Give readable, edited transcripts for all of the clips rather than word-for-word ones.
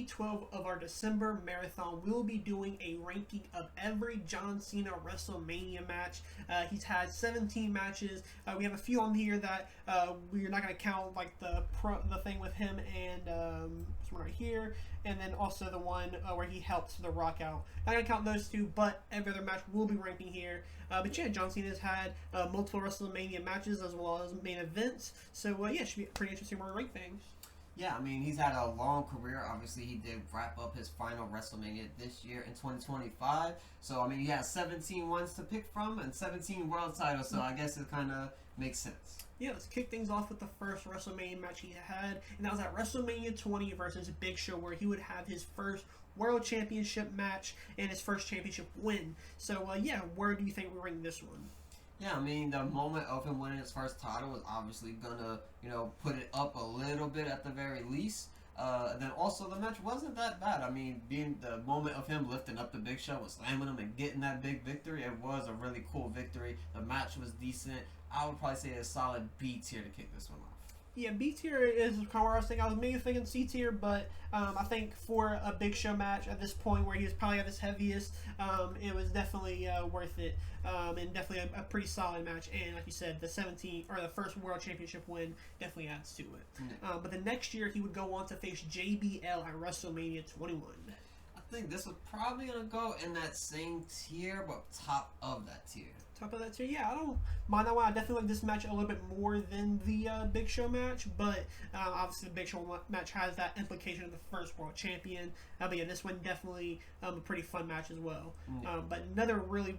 day 12 of our December marathon, we'll be doing a ranking of every John Cena WrestleMania match. He's had 17 matches. We have a few on here that we're not going to count, like the thing with him and this one right here, and then also the one where he helps The Rock out. Not going to count those two, but every other match we'll be ranking here. But yeah, John Cena's had multiple WrestleMania matches as well as main events. So yeah, it should be pretty interesting where we rank things. Yeah, I mean, he's had a long career. Obviously, he did wrap up his final WrestleMania this year in 2025. So, I mean, he has 17 ones to pick from and 17 world titles. So, I guess it kind of makes sense. Yeah, let's kick things off with the first WrestleMania match he had. And that was at WrestleMania 20 versus Big Show, where he would have his first World Championship match and his first championship win. So, yeah, where do you think we rank this one? Yeah, I mean, the moment of him winning his first title was obviously gonna, put it up a little bit at the very least. And then also the match wasn't that bad. I mean, being the moment of him lifting up the Big Show and slamming him and getting that big victory, it was a really cool victory. The match was decent. I would probably say a solid B tier to kick this one off. Yeah, B tier is kind of where I was thinking. I was maybe thinking C tier, but I think for a Big Show match at this point where he was probably at his heaviest, it was definitely worth it, and definitely a pretty solid match. And like you said, the first World Championship win definitely adds to it. But the next year he would go on to face JBL at WrestleMania 21. I think this was probably gonna go in that same tier, but top of that tier. Top of that tier, yeah, I don't mind that one. I definitely like this match a little bit more than the Big Show match, but obviously the Big Show match has that implication of the first world champion. But yeah, this one definitely a pretty fun match as well. But another really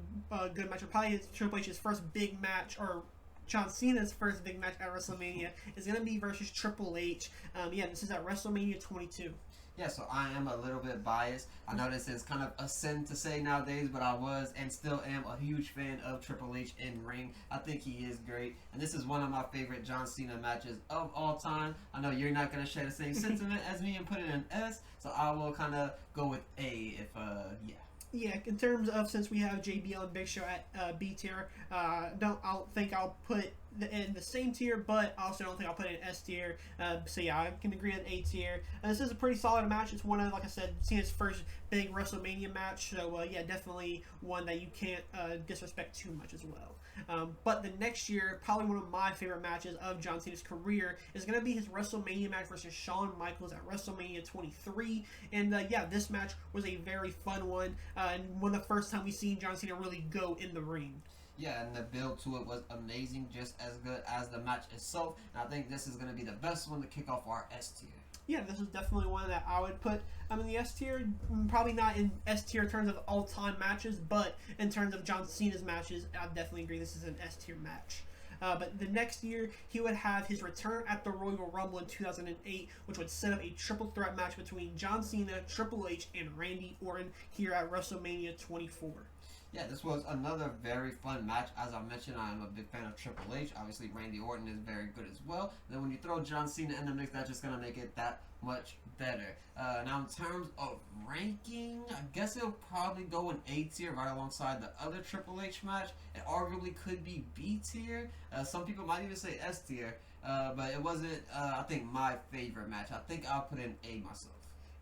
good match, probably Triple H's first big match, or John Cena's first big match at WrestleMania, is going to be versus Triple H. Yeah, this is at WrestleMania 22. Yeah, so I am a little bit biased. I know this is kind of a sin to say nowadays, but I was and still am a huge fan of Triple H in ring. I think he is great, and this is one of my favorite John Cena matches of all time. I know you're not going to share the same sentiment as me and put it in S, so I will kind of go with A if, yeah. Yeah, in terms of, since we have JBL and Big Show at B tier, I don't think I'll put in the same tier, but I also don't think I'll put it in S tier. So yeah, I can agree on A tier. This is a pretty solid match. It's one of, like I said, Cena's first big WrestleMania match. So yeah, definitely one that you can't disrespect too much as well. But the next year, probably one of my favorite matches of John Cena's career is going to be his WrestleMania match versus Shawn Michaels at WrestleMania 23. And yeah, this match was a very fun one, and one of the first time we've seen John Cena really go in the ring. Yeah, and the build to it was amazing, just as good as the match itself. And I think this is going to be the best one to kick off our S tier. Yeah, this is definitely one that I would put in the S tier. Probably not in S tier in terms of all-time matches, but in terms of John Cena's matches, I definitely agree this is an S tier match. But the next year, he would have his return at the Royal Rumble in 2008, which would set up a triple threat match between John Cena, Triple H, and Randy Orton here at WrestleMania 24. Yeah, this was another very fun match. As I mentioned, I am a big fan of Triple H. Obviously, Randy Orton is very good as well. And then when you throw John Cena in the mix, that's just going to make it that much better. Now, in terms of ranking, I guess it'll probably go in A tier right alongside the other Triple H match. It arguably could be B tier. Some people might even say S tier. But it wasn't, I think, my favorite match. I think I'll put in A myself.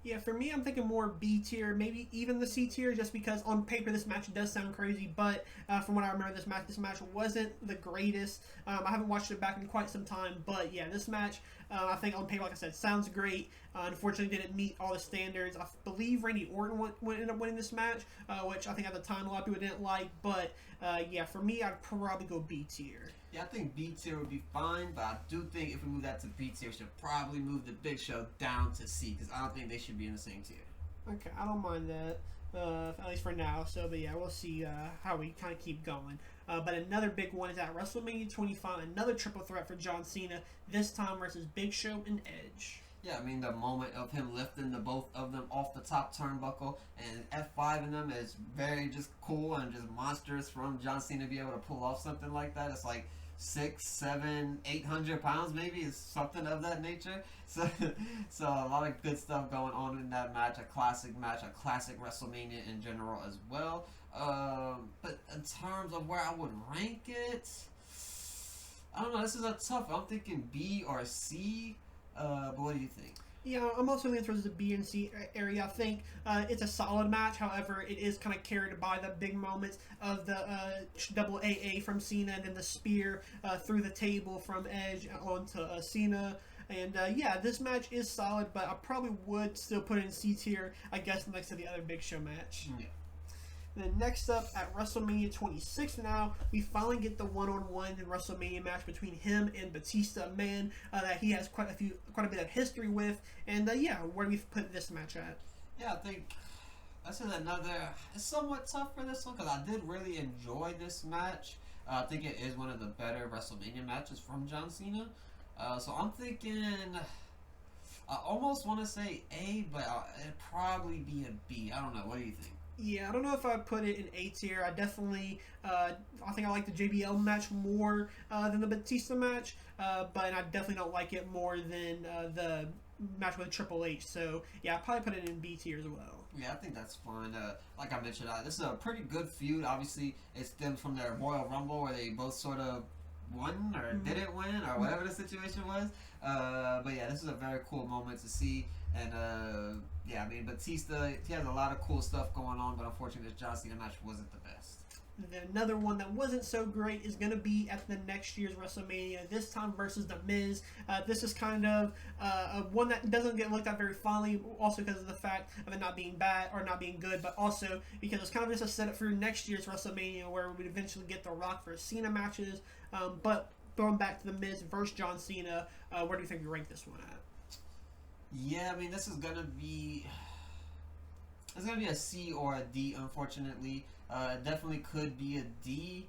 Yeah, for me, I'm thinking more B tier, maybe even the C tier, just because on paper this match does sound crazy, but from what I remember, this match wasn't the greatest. I haven't watched it back in quite some time, but yeah, this match, I think on paper, like I said, sounds great. Unfortunately, didn't meet all the standards. I believe Randy Orton ended up winning this match, which I think at the time a lot of people didn't like, but yeah, for me, I'd probably go B tier. Yeah, I think B tier would be fine, but I do think if we move that to B tier, we should probably move the Big Show down to C, because I don't think they should be in the same tier. Okay, I don't mind that, at least for now. So, but yeah, we'll see how we kind of keep going. But another big one is at WrestleMania 25, another triple threat for John Cena, this time versus Big Show and Edge. Yeah, I mean, the moment of him lifting the both of them off the top turnbuckle and F5 in them is very just cool and just monstrous from John Cena to be able to pull off something like that. It's like 6, 7, 800 pounds maybe, is something of that nature. So a lot of good stuff going on in that match. A classic WrestleMania in general as well. But in terms of where I would rank it, I don't know. This is a tough. I'm thinking B or C. But what do you think? Yeah, I'm also leaning towards the B and C area. I think it's a solid match. However, it is kind of carried by the big moments of the double AA from Cena and then the spear through the table from Edge onto Cena. And yeah, this match is solid, but I probably would still put it in C tier, I guess, next to the other Big Show match. Yeah. Then next up at WrestleMania 26 now, we finally get the one-on-one WrestleMania match between him and Batista, a man that he has quite a bit of history with. And yeah, where do we put this match at? Yeah, I think this is another. It's somewhat tough for this one because I did really enjoy this match. I think it is one of the better WrestleMania matches from John Cena. So I'm thinking. I almost want to say A, but it'd probably be a B. I don't know. What do you think? Yeah, I don't know if I'd put it in A tier. I definitely, I think I like the JBL match more than the Batista match, but I definitely don't like it more than the match with Triple H. So yeah, I'd probably put it in B tier as well. Yeah, I think that's fine. Like I mentioned, this is a pretty good feud. Obviously, it stems from their Royal Rumble where they both sort of won or didn't win or whatever the situation was. But yeah, this is a very cool moment to see. And yeah, I mean, Batista, he has a lot of cool stuff going on, but unfortunately, this John Cena match wasn't the best. Then another one that wasn't so great is going to be at the next year's WrestleMania, this time versus The Miz. This is kind of one that doesn't get looked at very fondly, also because of the fact of it not being bad or not being good, but also because it's kind of just a setup for next year's WrestleMania where we would eventually get The Rock versus Cena matches. But going back to The Miz versus John Cena, where do you think you rank this one at? Yeah, I mean, this is gonna be. It's gonna be a C or a D, unfortunately. It definitely could be a D.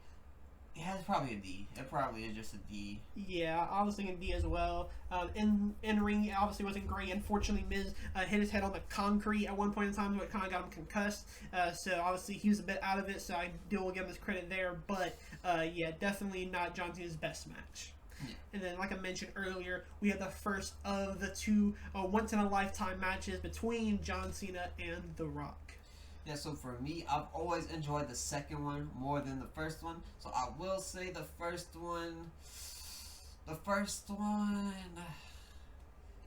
Yeah, it's probably a D. It probably is just a D. Yeah, I was thinking D as well. In ring, obviously wasn't great. Unfortunately, Miz hit his head on the concrete at one point in time, so it kind of got him concussed. So obviously he was a bit out of it. So I will give him his credit there. But yeah, definitely not John Cena's best match. Yeah. And then, like I mentioned earlier, we had the first of the two once-in-a-lifetime matches between John Cena and The Rock. Yeah, so for me, I've always enjoyed the second one more than the first one. So I will say the first one,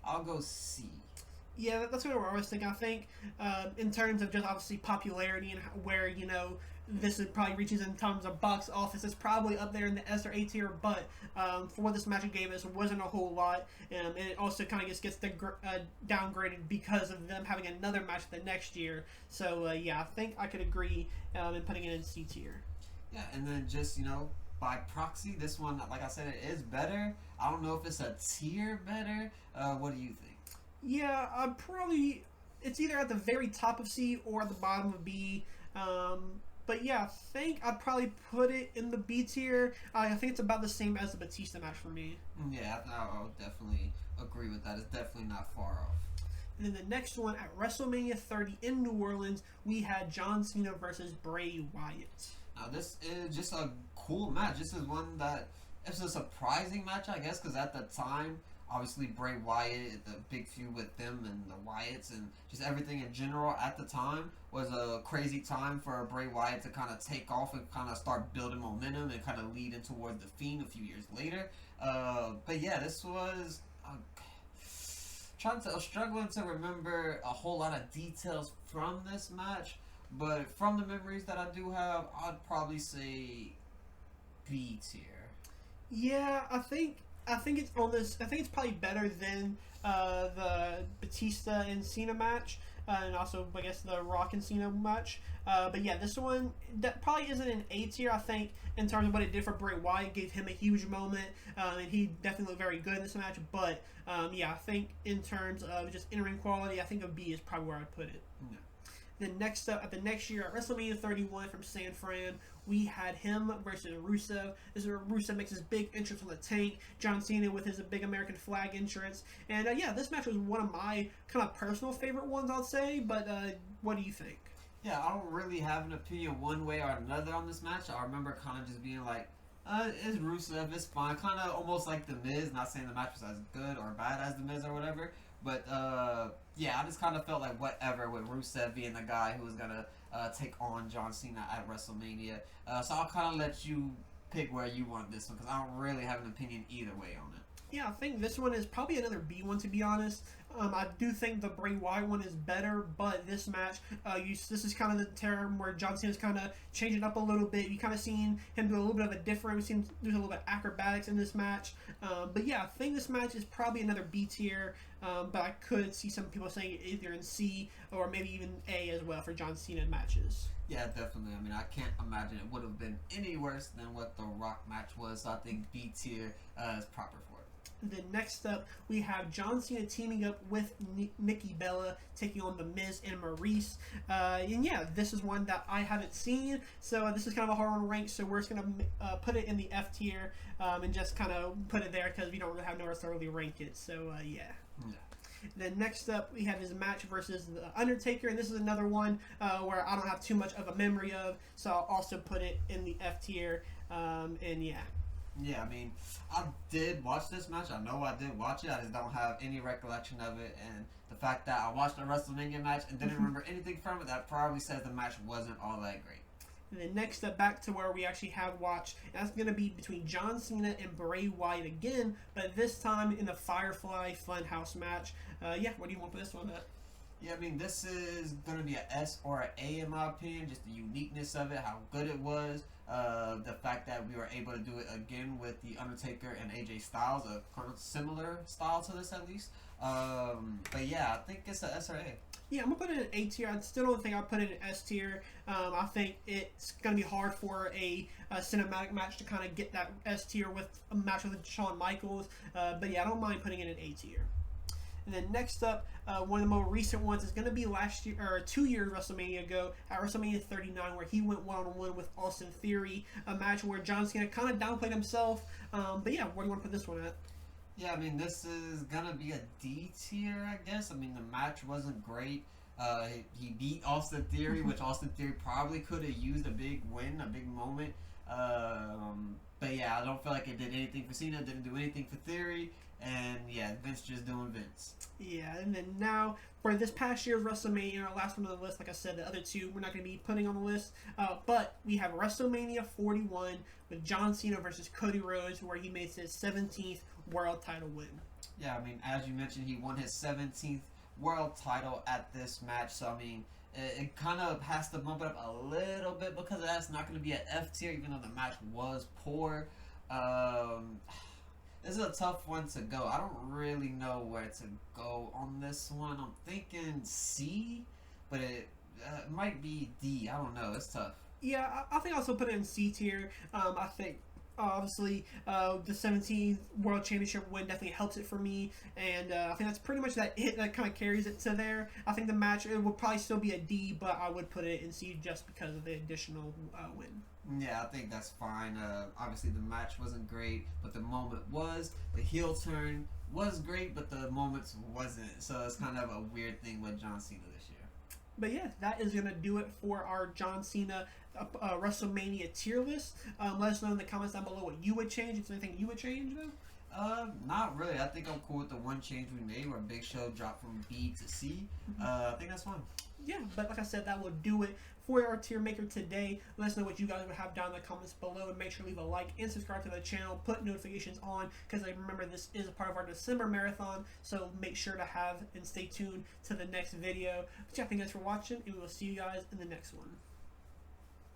I'll go C. Yeah, that's what I was thinking. I think in terms of just obviously popularity and where, you know, this probably reaches in terms of box office, it's probably up there in the S or A tier, but for what this match gave us, it wasn't a whole lot. And it also kind of just gets downgraded because of them having another match the next year. So, yeah, I think I could agree in putting it in C tier. Yeah, and then just, you know, by proxy, this one, like I said, it is better. I don't know if it's a tier better. What do you think? Yeah, it's either at the very top of C or at the bottom of B. But yeah, I think I'd probably put it in the B tier. I think it's about the same as the Batista match for me. Yeah, I would definitely agree with that. It's definitely not far off. And then the next one at WrestleMania 30 in New Orleans, we had John Cena versus Bray Wyatt. Now, this is just a cool match. This is one that it's a surprising match, I guess, because at the time, obviously Bray Wyatt, the big feud with them and the Wyatts and just everything in general at the time was a crazy time for Bray Wyatt to kind of take off and kind of start building momentum and kind of lead in towards the Fiend a few years later. But yeah, this was struggling to remember a whole lot of details from this match, but from the memories that I do have, I'd probably say B tier. Yeah, I think it's on this. I think it's probably better than the Batista and Cena match, and also I guess the Rock and Cena match. But yeah, this one that probably isn't an A tier. I think in terms of what it did for Bray Wyatt, gave him a huge moment, and he definitely looked very good in this match. But yeah, I think in terms of just in-ring quality, I think a B is probably where I'd put it. No. Then next up, at the next year at WrestleMania 31 from San Fran, we had him versus Rusev. This is where Rusev makes his big entrance on the tank. John Cena with his big American flag entrance. And yeah, this match was one of my kind of personal favorite ones, I'll say. But what do you think? Yeah, I don't really have an opinion one way or another on this match. I remember kind of just being like, it's Rusev, it's fine. Kind of almost like The Miz, not saying the match was as good or bad as The Miz or whatever. But yeah, I just kind of felt like whatever with Rusev being the guy who was going to take on John Cena at WrestleMania. So I'll kind of let you pick where you want this one because I don't really have an opinion either way on it. Yeah, I think this one is probably another B one, to be honest. I do think the Bray Wyatt one is better, but this match, this is kind of the term where John Cena's kind of changing up a little bit. You kind of seen him do a little bit of a different. We've seen there's a little bit of acrobatics in this match, but yeah, I think this match is probably another B tier. But I could see some people saying either in C or maybe even A as well for John Cena matches. Yeah, definitely. I mean, I can't imagine it would have been any worse than what the Rock match was. So I think B tier is proper for it. Then next up, we have John Cena teaming up with Nikki Bella, taking on The Miz and Maurice. And yeah, this is one that I haven't seen, so this is kind of a hard one to rank, so we're just going to put it in the F tier and just kind of put it there because we don't really have nowhere to really rank it, so yeah. Then next up, we have his match versus The Undertaker, and this is another one where I don't have too much of a memory of, so I'll also put it in the F tier, and yeah. Yeah, I mean, I did watch this match. I know I did watch it. I just don't have any recollection of it. And the fact that I watched a WrestleMania match and didn't remember anything from it, that probably says the match wasn't all that great. And then next up, back to where we actually have watched. That's going to be between John Cena and Bray Wyatt again, but this time in the Firefly Funhouse match. Yeah, what do you want for this one at? Yeah, I mean, this is going to be an S or an A in my opinion. Just the uniqueness of it, how good it was. The fact that we were able to do it again with The Undertaker and AJ Styles, a kind of similar style to this at least. But yeah, I think it's an S or A. Yeah, I'm going to put it in A tier. I still don't think I'll put it in S tier. I think it's going to be hard for a cinematic match to kind of get that S tier with a match with Shawn Michaels. But yeah, I don't mind putting it in A tier. And then next up, one of the more recent ones is going to be last year or 2 years WrestleMania ago at WrestleMania 39, where he went one-on-one with Austin Theory, a match where John Cena kind of downplayed himself. But yeah, where do you want to put this one at? Yeah, I mean, this is gonna be a D tier, I guess. I mean, the match wasn't great. He beat Austin Theory, which Austin Theory probably could have used a big win, a big moment. But yeah, I don't feel like it did anything for Cena, didn't do anything for Theory. And yeah, Vince just doing Vince. Yeah, and then now for this past year's WrestleMania, our last one on the list, like I said, the other two we're not going to be putting on the list. But we have WrestleMania 41 with John Cena versus Cody Rhodes, where he made his 17th world title win. Yeah, I mean, as you mentioned, he won his 17th world title at this match. So, I mean, it kind of has to bump it up a little bit because that's not going to be an F tier, even though the match was poor. This is a tough one to go. I don't really know where to go on this one. I'm thinking C, but it might be D. I don't know. It's tough. Yeah, I think I'll also put it in C tier. I think obviously the 17th World Championship win definitely helps it for me, and I think that's pretty much that kind of carries it to there. I think the match, it would probably still be a D, but I would put it in C just because of the additional win. Yeah, I think that's fine. Obviously, the match wasn't great, but the moment was. The heel turn was great, but the moments wasn't. So it's kind of a weird thing with John Cena this year. But yeah, that is going to do it for our John Cena WrestleMania tier list. Let us know in the comments down below what you would change. Is there anything you would change, though? Not really. I think I'm cool with the one change we made where Big Show dropped from B to C. I think that's fine. Yeah, but like I said, that will do it for our tier maker today. Let us know what you guys would have down in the comments below, and make sure to leave a like and subscribe to the channel. Put notifications on, because remember, this is a part of our December marathon, so make sure to have and stay tuned to the next video. But yeah, thank you guys for watching, and we will see you guys in the next one.